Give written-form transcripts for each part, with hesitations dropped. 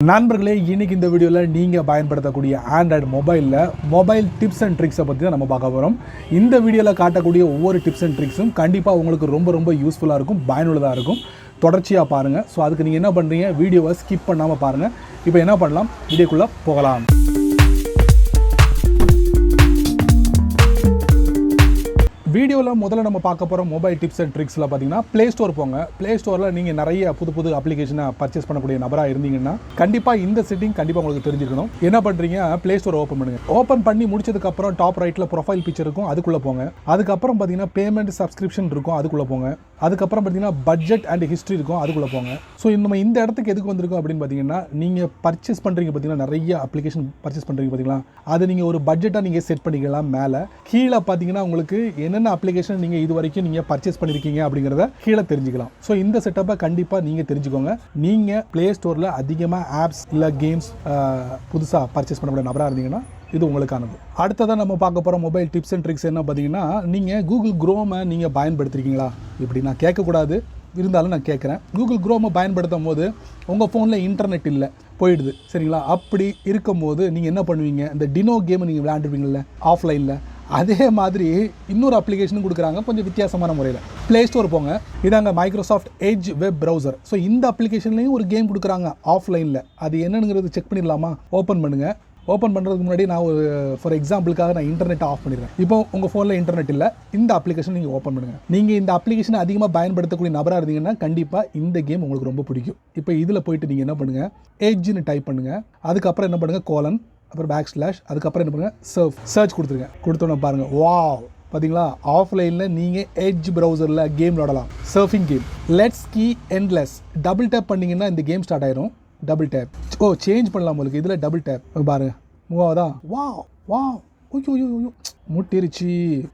நண்பர்களே, இன்னைக்கு இந்த வீடியோவில் நீங்கள் பயன்படுத்தக்கூடிய ஆண்ட்ராய்டு மொபைல் டிப்ஸ் அண்ட் ட்ரிக்ஸை பற்றி தான் நம்ம பார்க்க போகிறோம். இந்த வீடியோவில் காட்டக்கூடிய ஒவ்வொரு டிப்ஸ் அண்ட் ட்ரிக்ஸும் கண்டிப்பாக உங்களுக்கு ரொம்ப யூஸ்ஃபுல்லாக இருக்கும், பயனுள்ளதாக இருக்கும். தொடர்ச்சியாக பாருங்கள். ஸோ அதுக்கு நீங்கள் என்ன பண்ணுறீங்க, வீடியோவை ஸ்கிப் பண்ணாமல் பாருங்கள். இப்போ என்ன பண்ணலாம், வீடியோக்குள்ளே போகலாம். வீடியோவில் முதல்ல நம்ம பார்க்க போகிற மொபைல் டிப்ஸ் அண்ட் ட்ரிக்ஸில் பார்த்தீங்கன்னா ப்ளே ஸ்டோர் போங்க. ப்ளே ஸ்டோரில் நீங்கள் நிறைய புது அப்ளிகேஷனை பர்ச்சேஸ் பண்ணக்கூடிய நபராக இருந்தீங்கன்னா கண்டிப்பாக இந்த செட்டிங் கண்டிப்பாக உங்களுக்கு தெரிஞ்சிருக்கணும். என்ன பண்ணுறீங்க, ப்ளே ஸ்டோர் ஓப்பன் பண்ணுங்கள். ஓப்பன் பண்ணி முடிச்சதுக்கப்புறம் டாப் ரைட்டில் ப்ரொஃபைல் பிக்சர் இருக்கும், அதுக்குள்ளே போங்க. அதுக்கப்புறம் பார்த்தீங்கன்னா பேமெண்ட் சப்ஸ்கிரிப்ஷன் இருக்கும், அதுக்குள்ளே போங்க. அதுக்கப்புறம் பார்த்தீங்கன்னா பட்ஜெட் அண்ட் ஹிஸ்ட்ரி இருக்கும், அதுக்குள்ளே போங்க. ஸோ நம்ம இந்த இடத்துக்கு எதுக்கு வந்திருக்கோம் அப்படின்னு பார்த்தீங்கன்னா, நீங்கள் பர்ச்சேஸ் பண்ணுறீங்க பார்த்தீங்கன்னா, நிறைய அப்ளிகேஷன் பர்ச்சேஸ் பண்ணுறீங்க பார்த்தீங்களா, அது நீங்கள் ஒரு பட்ஜெட்டாக நீங்கள் செட் பண்ணிக்கலாம். மேலே கீழே பார்த்தீங்கன்னா உங்களுக்கு என்னென்ன அப்ளிகேஷன் நீங்கள் இது வரைக்கும் நீங்கள் பர்ச்சேஸ் பண்ணியிருக்கீங்க அப்படிங்கிறத கீழே தெரிஞ்சுக்கலாம். ஸோ இந்த செட்டப்பை கண்டிப்பாக நீங்கள் தெரிஞ்சுக்கோங்க. நீங்கள் ப்ளே ஸ்டோரில் அதிகமாக ஆப்ஸ் இல்லை கேம்ஸ் புதுசாக பர்ச்சேஸ் பண்ணக்கூடிய நபராக இருந்தீங்கன்னா இது உங்களுக்கானது. அடுத்ததான் நம்ம பார்க்க போகிற மொபைல் டிப்ஸ் அண்ட் ட்ரிக்ஸ் என்ன பார்த்தீங்கன்னா, நீங்கள் கூகுள் குரோமை நீங்கள் பயன்படுத்திருக்கீங்களா? இப்படி நான் கேட்கக்கூடாது, இருந்தாலும் நான் கேட்குறேன். கூகுள் குரோமை பயன்படுத்தும் போது உங்கள் ஃபோனில் இன்டர்நெட் இல்லை, போயிடுது, சரிங்களா? அப்படி இருக்கும்போது நீங்கள் என்ன பண்ணுவீங்க, இந்த டினோ கேமை நீங்கள் விளையாண்டுருவீங்கள்ல ஆஃப்லைனில், அதே மாதிரி இன்னொரு அப்ளிகேஷனும் கொடுக்குறாங்க, கொஞ்சம் வித்தியாசமான முறையில். ப்ளே ஸ்டோர் போங்க. இதாங்க Microsoft edge web browser. So இந்த அப்ளிகேஷன்லேயும் ஒரு கேம் கொடுக்குறாங்க ஆஃப்லைனில். அது என்னங்கிறது செக் பண்ணிடலாமா? ஓப்பன் பண்ணுங்கள். ஓப்பன் பண்ணுறதுக்கு முன்னாடி நான் ஒரு ஃபார் எக்ஸாம்பிளுக்காக நான் இன்டர்நெட்டை ஆஃப் பண்ணிடுறேன். இப்போ உங்கள் ஃபோனில் இன்டர்நெட் இல்லை, இந்த அப்ளிகேஷன் நீங்கள் ஓப்பன் பண்ணுங்கள். நீங்கள் இந்த அப்ளிகேஷனை அதிகமாக பயன்படுத்தக்கூடிய நபராக இருந்தீங்கன்னா கண்டிப்பாக இந்த கேம் உங்களுக்கு ரொம்ப பிடிக்கும். இப்போ இதில் போயிட்டு நீங்கள் என்ன பண்ணுங்கள், எட்ஜ்னு டைப் பண்ணுங்கள். அதுக்கப்புறம் என்ன பண்ணுங்கள், கோலன், அப்புறம் பேக்ஸ்லாஷ், அதுக்கப்புறம் என்ன பண்ணுங்கள், சர்ச் கொடுத்துருங்க. கொடுத்தோன்னே பாருங்கள், வாவ், பார்த்தீங்களா? ஆஃப்லைனில் நீங்கள் எட்ஜ் ப்ரௌசரில் கேம் விளாடலாம். Surfing game, let's ski endless. Double tap பண்ணிங்கன்னா இந்த கேம் ஸ்டார்ட் ஆயிரும். டபுள் டேப், சேஞ்ச் பண்ணலாம் உங்களுக்கு. இதில் டபுள் டேப் பாருங்க, மூவ் ஆகுதா? வா முட்டிருச்சு.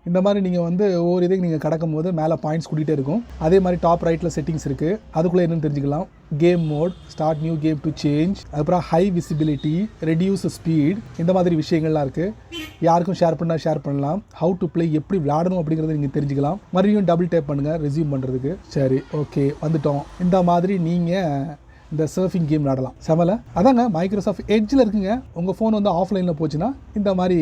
இந்த மாதிரி நீங்கள் ஒவ்வொரு இதுக்கு நீங்கள் கடக்கும் போது மேலே பாயிண்ட்ஸ் கூட்டிகிட்டே இருக்கும். அதே மாதிரி டாப் ரைட்டில் செட்டிங்ஸ் இருக்குது, அதுக்குள்ளே என்னென்னு தெரிஞ்சுக்கலாம். Game mode, start new game to change, அப்புறம் ஹை விசிபிலிட்டி, ரெடியூஸ் ஸ்பீட், இந்த மாதிரி விஷயங்கள்லாம் இருக்குது. யாருக்கும் ஷேர் பண்ணலாம். ஹவு டு ப்ளே, எப்படி விளையாடணும் அப்படிங்கிறத நீங்கள் தெரிஞ்சுக்கலாம். மறுபடியும் டபுள் டேப் பண்ணுங்கள் ரெஸ்யூம் பண்ணுறதுக்கு. சரி, ஓகே, வந்துட்டோம். இந்த மாதிரி நீங்கள் இந்த சர்ஃபிங் கேம் விளாடலாம். செமல அதாங்க மைக்ரோசாஃப்ட் எட்ஜில் இருக்குங்க. உங்கள் ஃபோன் ஆஃப்லைனில் போச்சுன்னா இந்த மாதிரி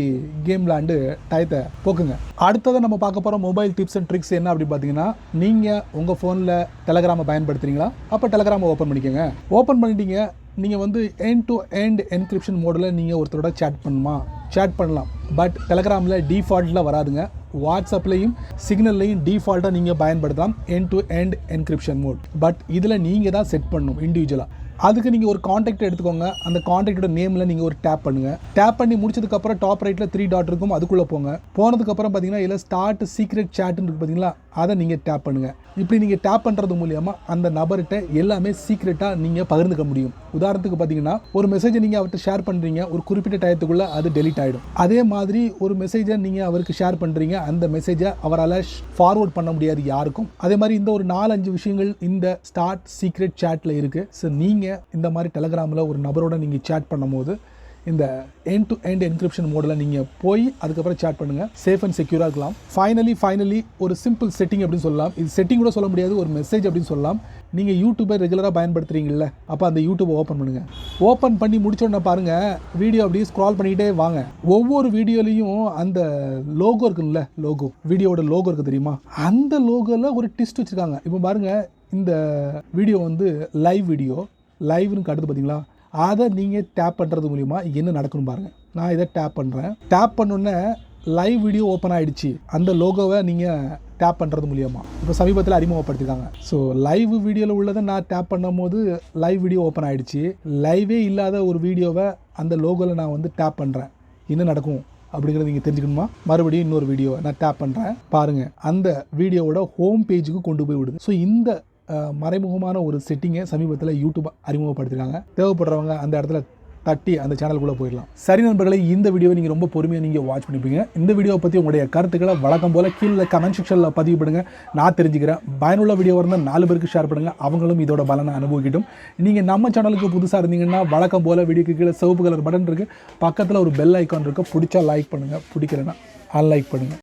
கேம் விளாண்டு டயத்தை போக்குங்க. அடுத்ததை நம்ம பார்க்க போகிற மொபைல் டிப்ஸ் அண்ட் ட்ரிக்ஸ் என்ன அப்படி பார்த்தீங்கன்னா, நீங்கள் உங்கள் ஃபோனில் டெலகிராமை பயன்படுத்துகிறீங்களா? அப்போ டெலகிராமை ஓப்பன் பண்ணிக்கோங்க. ஓப்பன் பண்ணிட்டீங்க. நீங்கள் எண்ட் டு எண்ட் என்கிரிப்ஷன் மோடில் நீங்கள் ஒருத்தரோட சேட் பண்ணலாம். பட் டெலகிராமில் டிஃபால்ட்டில் வராதுங்க. வாட்ஸ்அப்லையும் சிக்னல்லையும் டிஃபால்ட்டாக நீங்கள் பயன்படுத்தலாம் end to end encryption mode. But இதில் நீங்கள் தான் செட் பண்ணணும் இண்டிவிஜுவலாக. அதுக்கு நீங்கள் ஒரு காண்டாக்ட் எடுத்துக்கோங்க. அந்த காண்டாக்டோட நேமில் நீங்கள் ஒரு டேப் பண்ணுங்கள். டேப் பண்ணி முடிச்சதுக்கப்புறம் டாப் ரைட்டில் 3 டாட் இருக்கும், அதுக்குள்ளே போங்க. போனதுக்கப்புறம் பார்த்தீங்கன்னா இதில் ஸ்டார்ட் சீக்ரெட் சேட்டுன்னு இருக்குது பார்த்தீங்களா, அதை நீங்கள் டேப் பண்ணுங்கள். இப்படி நீங்கள் டேப் பண்ணுறது மூலியமாக அந்த நபர்கிட்ட எல்லாமே சீக்ரெட்டாக நீங்கள் பகிர்ந்துக்க முடியும். உதாரணத்துக்கு பார்த்தீங்கன்னா, ஒரு மெசேஜை நீங்கள் அவர்கிட்ட ஷேர் பண்ணுறீங்க, ஒரு குறிப்பிட்ட டயத்துக்குள்ளே அது டெலிட் ஆகிடும். அதே மாதிரி ஒரு மெசேஜை நீங்கள் அவருக்கு ஷேர் பண்ணுறீங்க, அந்த மெசேஜை அவரால் ஃபார்வர்ட் பண்ண முடியாது யாருக்கும். அதே மாதிரி இந்த ஒரு 4-5 விஷயங்கள் இந்த ஸ்டார்ட் சீக்ரெட் சேட்டில் இருக்குது. ஸோ நீங்கள் இந்த மாதிரி டெலகிராமில் ஒரு நபரோட நீங்கள் சேட் பண்ணும்போது இந்த எண்ட் டு எண்ட் என்கிரிப்ஷன் மோடில் நீங்கள் போய் அதுக்கப்புறம் சேட் பண்ணுங்கள். சேஃப் அண்ட் செக்யூராக இருக்கலாம். ஃபைனலி ஒரு சிம்பிள் செட்டிங் அப்படின்னு சொல்லலாம். இது செட்டிங் கூட சொல்ல முடியாது, ஒரு மெசேஜ் அப்படின்னு சொல்லலாம். நீங்கள் யூடியூபை ரெகுலராக பயன்படுத்துகிறீங்கல்ல, அப்போ அந்த யூடியூப்பை ஓப்பன் பண்ணுங்கள். ஓப்பன் பண்ணி முடிச்சோடனே பாருங்கள், வீடியோ அப்படியே ஸ்க்ரால் பண்ணிக்கிட்டே வாங்க. ஒவ்வொரு வீடியோலையும் அந்த லோகோ இருக்குல்ல, வீடியோட லோகோ இருக்குது தெரியுமா, அந்த லோகோவில் ஒரு ட்விஸ்ட் வச்சுருக்காங்க. இப்போ பாருங்கள், இந்த வீடியோ லைவ்னு காட்டுது பார்த்தீங்களா, அதை நீங்கள் டேப் பண்ணுறது மூலிமா என்ன நடக்கணும் பாருங்கள். நான் இதை டேப் பண்ணுறேன். டேப் பண்ணோன்னே லைவ் வீடியோ ஓப்பன் ஆகிடுச்சு. அந்த லோகோவை நீங்கள் டேப் பண்ணுறது மூலியமாக இப்போ சமீபத்தில் அறிமுகப்படுத்திருக்காங்க. ஸோ லைவ் வீடியோவில் உள்ளதை நான் டேப் பண்ணும் போது லைவ் வீடியோ ஓப்பன் ஆகிடுச்சு. லைவே இல்லாத ஒரு வீடியோவை அந்த லோகோவில் நான் டேப் பண்ணுறேன். என்ன நடக்கும் அப்படிங்கிறது நீங்கள் தெரிஞ்சுக்கணுமா? மறுபடியும் இன்னொரு வீடியோ நான் டேப் பண்ணுறேன். பாருங்கள், அந்த வீடியோவோட ஹோம் பேஜுக்கு கொண்டு போய் விடுது. ஸோ இந்த மறைமுகமான ஒரு செட்டிங்கை சமீபத்தில் யூடியூப் அறிமுகப்படுத்திருக்காங்க. தேவைப்படுறவங்க அந்த இடத்துல தட்டி அந்த சேனலுக்குள்ளே போயிடலாம். சரி நண்பர்களே, இந்த வீடியோவை நீங்கள் ரொம்ப பொறுமையாக நீங்கள் வாட்ச் பண்ணிப்பீங்க. இந்த வீடியோவை பற்றி உங்களுடைய கருத்துக்களை வழக்கம் போல் கீழே கமெண்ட் செக்ஷனில் பதிவு பண்ணுங்கள். நான் தெரிஞ்சுக்கிறேன். பயனுள்ள வீடியோ இருந்தால் 4 பேருக்கு ஷேர் பண்ணுங்கள், அவங்களும் இதோட பலனை அனுபவிக்கட்டும். நீங்கள் நம்ம சேனலுக்கு புதுசாக இருந்தீங்கன்னா வழக்கம் போல் வீடியோக்கு கீழே சிவப்பு கலர் பட்டன் இருக்குது, பக்கத்தில் ஒரு பெல் ஐக்கான் இருக்குது. பிடிச்சா லைக் பண்ணுங்கள், பிடிக்கலன்னா அன்லைக் பண்ணுங்கள்.